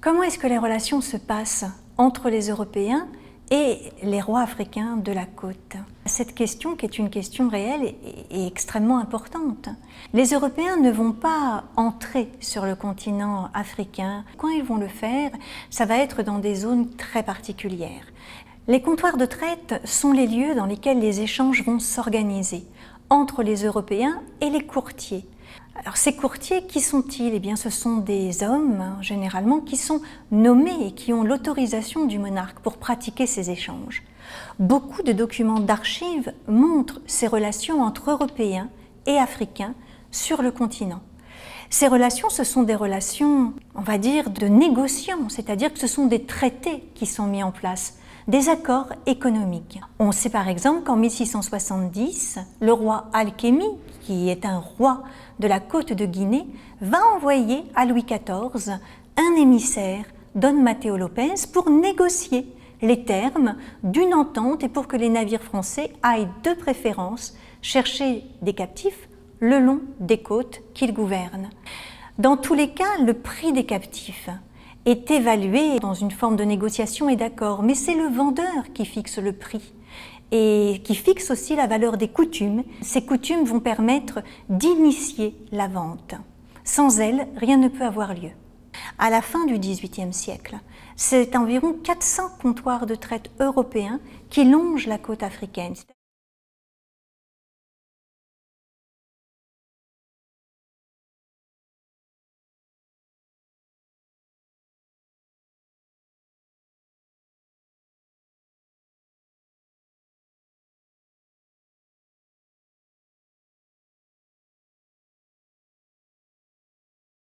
Comment est-ce que les relations se passent entre les Européens et les rois africains de la côte? Cette question, qui est une question réelle, est extrêmement importante. Les Européens ne vont pas entrer sur le continent africain. Quand ils vont le faire, ça va être dans des zones très particulières. Les comptoirs de traite sont les lieux dans lesquels les échanges vont s'organiser entre les Européens et les courtiers. Alors ces courtiers, qui sont-ils? Eh bien, ce sont des hommes, généralement, qui sont nommés et qui ont l'autorisation du monarque pour pratiquer ces échanges. Beaucoup de documents d'archives montrent ces relations entre Européens et Africains sur le continent. Ces relations, ce sont des relations, on va dire, de négociants, c'est-à-dire que ce sont des traités qui sont mis en place, des accords économiques. On sait par exemple qu'en 1670, le roi Alkémi, qui est un roi de la côte de Guinée, va envoyer à Louis XIV un émissaire, Don Mateo Lopez, pour négocier les termes d'une entente et pour que les navires français aillent de préférence chercher des captifs le long des côtes qu'ils gouvernent. Dans tous les cas, le prix des captifs est évalué dans une forme de négociation et d'accord, mais c'est le vendeur qui fixe le prix et qui fixe aussi la valeur des coutumes. Ces coutumes vont permettre d'initier la vente. Sans elles, rien ne peut avoir lieu. À la fin du XVIIIe siècle, c'est environ 400 comptoirs de traite européens qui longent la côte africaine.